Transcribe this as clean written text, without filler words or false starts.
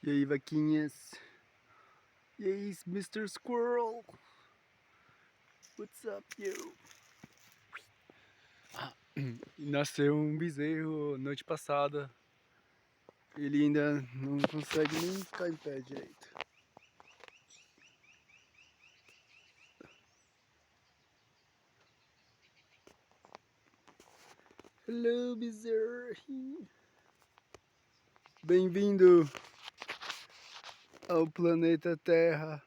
E aí, vaquinhas? E aí, Mr. Squirrel? What's up, you? Nasceu um bezerro noite passada. Ele ainda não consegue nem ficar em pé direito. Hello, bezerro. Bem-vindo ao planeta Terra.